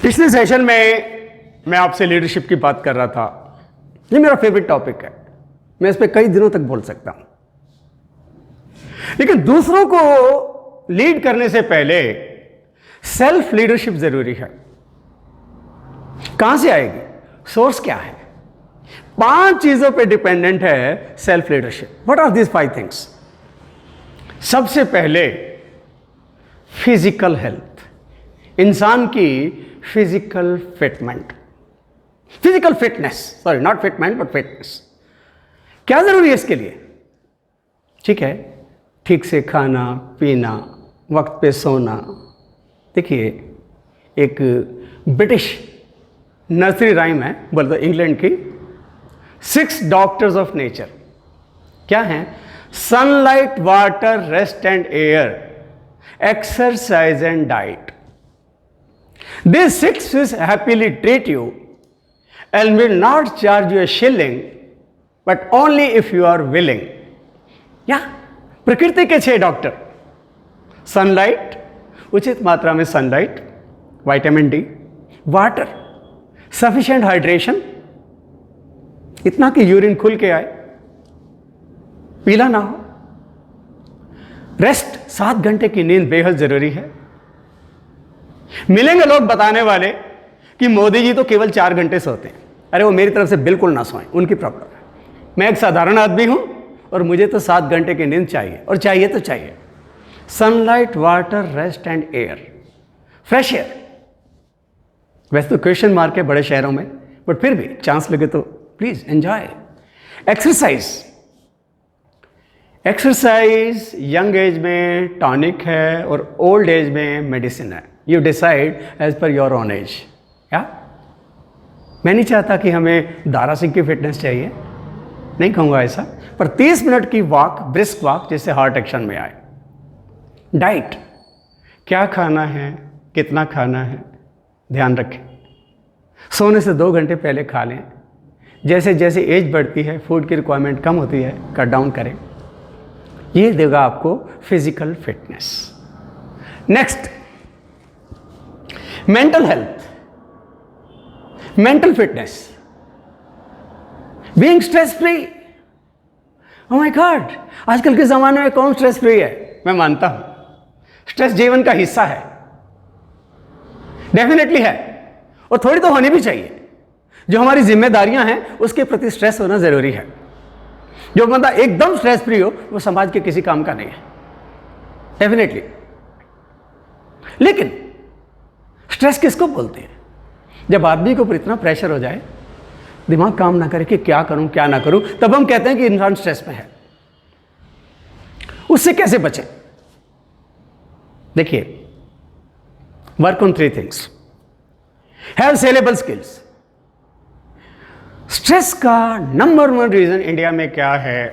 पिछले सेशन में मैं आपसे लीडरशिप की बात कर रहा था। ये मेरा फेवरेट टॉपिक है, मैं इस पे कई दिनों तक बोल सकता हूं। लेकिन दूसरों को लीड करने से पहले सेल्फ लीडरशिप जरूरी है। कहां से आएगी? सोर्स क्या है? 5 चीजों पे डिपेंडेंट है self leadership. What are these 5 things? सबसे पहले फिजिकल हेल्थ, इंसान की physical fitment, physical fitness, sorry not fitment but fitness. क्या जरूरी है इसके लिए? ठीक है, ठीक से खाना पीना, वक्त पे सोना। देखिए, एक ब्रिटिश नर्सरी राइम है, बोल दो इंग्लैंड की, 6 डॉक्टर्स ऑफ नेचर क्या हैं? Sunlight, water, rest and air, exercise and diet. These 6 will happily treat you and will not charge you a shilling, but only if you are willing. या प्रकृति के 6 doctor, sunlight, उचित मात्रा में sunlight, vitamin D, water, sufficient hydration, इतना कि urine खुल के आए, पीला ना हो, रेस्ट, 7 घंटे की नींद बेहद जरूरी है। मिलेंगे लोग बताने वाले कि मोदी जी तो केवल 4 घंटे सोते हैं। अरे वो मेरी तरफ से बिल्कुल ना सोएं, उनकी प्रॉब्लम है। मैं एक साधारण आदमी हूं और मुझे तो 7 घंटे की नींद चाहिए, और चाहिए तो चाहिए। Sunlight, water, rest and air, fresh air. वैसे तो क्वेश्चन मार्क है बड़े शहरों में, बट फिर भी चांस लगे तो please enjoy. Exercise, exercise young age में टॉनिक है और ओल्ड एज में मेडिसिन है। You decide as per your own age. क्या? मैं नहीं चाहता कि हमें दारा सिंह की फिटनेस चाहिए, नहीं कहूँगा ऐसा, पर 30 मिनट की वॉक, ब्रिस्क वॉक, जिससे हार्ट एक्शन में आए। डाइट, क्या खाना है, कितना खाना है, ध्यान रखें। सोने से 2 घंटे पहले खा लें। जैसे जैसे एज बढ़ती है फूड की रिक्वायरमेंट कम होती है, कट डाउन करें। ये देगा आपको physical fitness. Next, mental health, mental fitness, being stress free. Oh my God, आजकल के जमाने में कौन स्ट्रेस फ्री है? मैं मानता हूं स्ट्रेस जीवन का हिस्सा है, डेफिनेटली है, और थोड़ी तो होनी भी चाहिए। जो हमारी जिम्मेदारियां हैं उसके प्रति स्ट्रेस होना जरूरी है। जो बंदा एकदम स्ट्रेस फ्री हो वो समाज के किसी काम का नहीं है, डेफिनेटली। लेकिन स्ट्रेस किसको बोलते हैं? जब आदमी के ऊपर इतना प्रेशर हो जाए, दिमाग काम ना करे कि क्या करूं क्या ना करूं, तब हम कहते हैं कि इंसान स्ट्रेस में है। उससे कैसे बचें? देखिए, work on 3 things. Have saleable skills. Stress का नंबर 1 रीजन इंडिया में क्या है?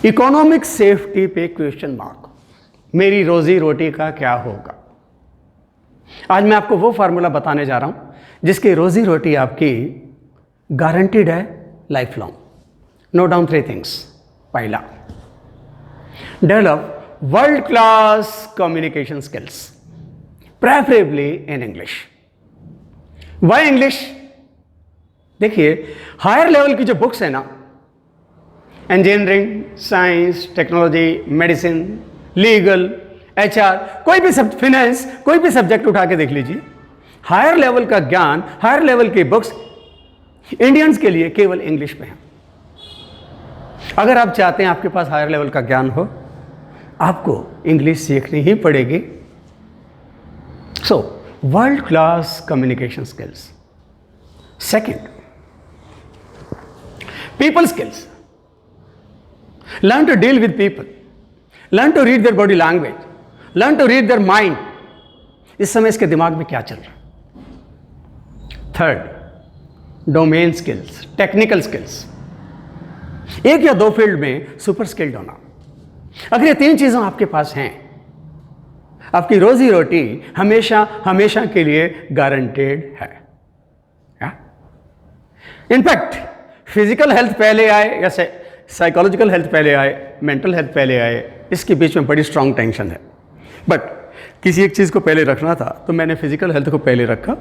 इकोनॉमिक सेफ्टी पे क्वेश्चन मार्क। मेरी रोजी रोटी का क्या होगा? आज मैं आपको वो फार्मूला बताने जा रहा हूं जिसकी रोजी रोटी आपकी गारंटीड है life long. Note down 3 things. पहला, develop world class communication skills, preferably in English. Why English? देखिए, हायर लेवल की जो बुक्स है ना, engineering, science, technology, medicine, legal, HR, कोई भी फिनेंस, कोई भी सब्जेक्ट उठा के देख लीजिए, हायर लेवल का ज्ञान, हायर लेवल की बुक्स इंडियंस के लिए केवल इंग्लिश में है। अगर आप चाहते हैं आपके पास हायर लेवल का ज्ञान हो, आपको इंग्लिश सीखनी ही पड़ेगी। So world class communication skills. Second, people skills. Learn to deal with people. Learn to read their body language. Learn to read their mind. इस समय इसके दिमाग में क्या चल रहा है? Third, domain skills, technical skills. 1 या 2 फील्ड में सुपर स्किल्ड होना। अगर ये 3 चीजें आपके पास हैं, आपकी रोजी रोटी हमेशा हमेशा के लिए गारंटेड है। इनफैक्ट फिजिकल हेल्थ पहले आए या साइकोलॉजिकल हेल्थ पहले आए, मेंटल हेल्थ पहले आए, इसके बीच में बड़ी स्ट्रांग टेंशन है। बट किसी एक चीज़ को पहले रखना था तो मैंने फिजिकल हेल्थ को पहले रखा,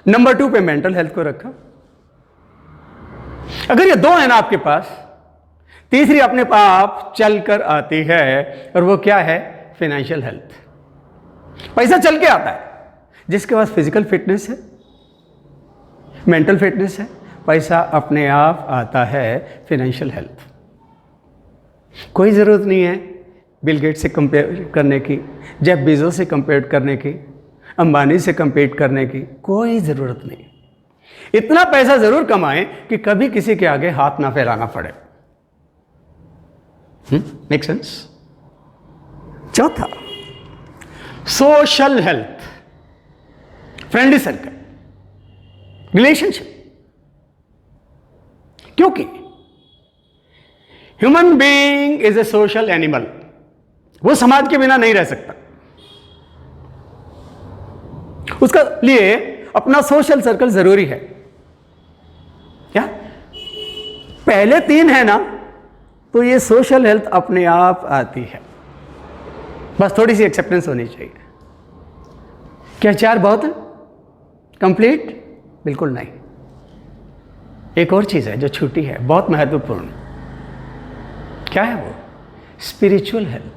नंबर 2 पे मेंटल हेल्थ को रखा। अगर ये 2 है ना आपके पास, तीसरी अपने आप चल कर आती है, और वो क्या है? Financial health. पैसा चल के आता है, जिसके पास फिजिकल फिटनेस है, मेंटल फिटनेस है, पैसा अपने आप आता है। फाइनेंशियल हेल्थ, कोई ज़रूरत नहीं है बिल गेट से कंपेयर करने की, जेफ बेजोस से कंपेयर करने की, अंबानी से कंपेयर करने की, कोई ज़रूरत नहीं। इतना पैसा ज़रूर कमाएं कि कभी किसी के आगे हाथ ना फैलाना पड़े। Make sense? चौथा, social health, friendly circle, relationship. क्योंकि human being is a social animal, वो समाज के बिना नहीं रह सकता। उसका लिए अपना सोशल सर्कल जरूरी है। क्या पहले 3 है ना, तो ये सोशल हेल्थ अपने आप आती है, बस थोड़ी सी एक्सेप्टेंस होनी चाहिए। क्या 4 बहुत कंप्लीट? बिल्कुल नहीं। एक और चीज है जो छूटी है, बहुत महत्वपूर्ण। क्या है वो? Spiritual health.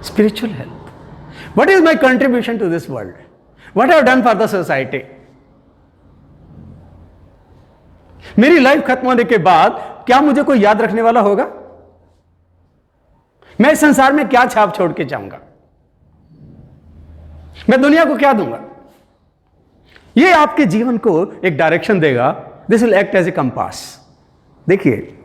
Spiritual health. What is my contribution to this world? What have done for the society? मेरी लाइफ खत्म होने के बाद क्या मुझे कोई याद रखने वाला होगा? मैं इस संसार में क्या छाप छोड़ के जाऊंगा? मैं दुनिया को क्या दूंगा? ये आपके जीवन को एक डायरेक्शन देगा। This will act as a compass. देखिए,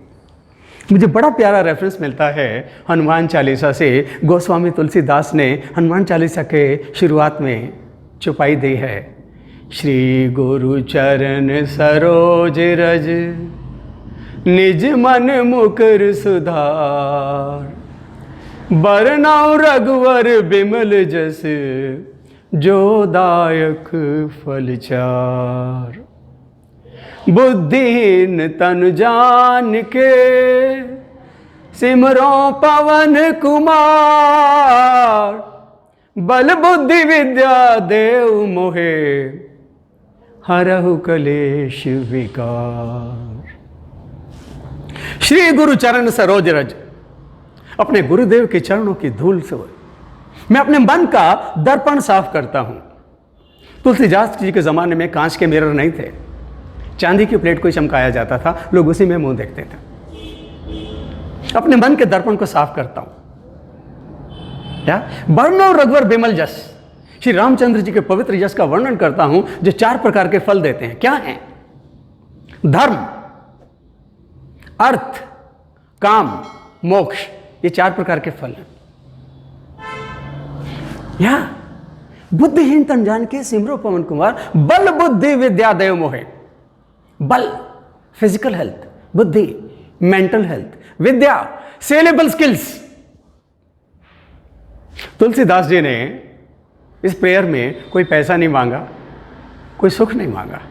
मुझे बड़ा प्यारा रेफरेंस मिलता है हनुमान चालीसा से। गोस्वामी तुलसीदास ने हनुमान चालीसा के शुरुआत में चौपाई दी है, श्री गुरु चरण सरोज रज, निज मन मुकुर सुधार, बरनउँ रघुवर बिमल जस, जो दायक फल चार। बुद्धिहीन तन जान के, सिमरो पवन कुमार, बल बुद्धि विद्या देव मोहे, हरहु कलेश विकार। श्री गुरु चरण सरोज रज, अपने गुरुदेव के चरणों की धूल से मैं अपने मन का दर्पण साफ करता हूं। तुलसीदास जी के जमाने में कांच के मिरर नहीं थे, चांदी की प्लेट को चमकाया जाता था, लोग उसी में मुंह देखते थे। अपने मन के दर्पण को साफ करता हूं। क्या? वर्णो रघुवर बिमल जस, श्री रामचंद्र जी के पवित्र यश का वर्णन करता हूं, जो 4 प्रकार के फल देते हैं। क्या हैं? धर्म, अर्थ, काम, मोक्ष। ये 4 प्रकार के फल हैं। या बुद्धिहीन तन जान के, सिमरो पवन कुमार, बल बुद्धि विद्या देव मोहे। बल, फिजिकल हेल्थ, बुद्धि, मेंटल हेल्थ, विद्या, सेलेबल स्किल्स। तुलसीदास जी ने इस प्रेयर में कोई पैसा नहीं मांगा, कोई सुख नहीं मांगा,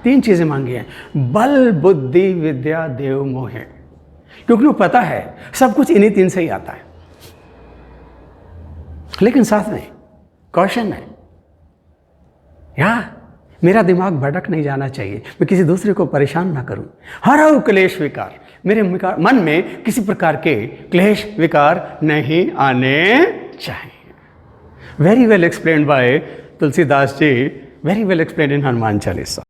3 चीजें मांगी हैं, बल बुद्धि विद्या देव मोहे। क्योंकि वो पता है सब कुछ इन्हीं 3 से ही आता है। लेकिन साथ में कॉशन है, मेरा दिमाग भटक नहीं जाना चाहिए, मैं किसी दूसरे को परेशान ना करूं। हरहु क्लेश विकार, मेरे मन में किसी प्रकार के क्लेश विकार नहीं आने चाहिए। Very well explained by Tulsidas ji, very well explained in Hanuman Chalisa.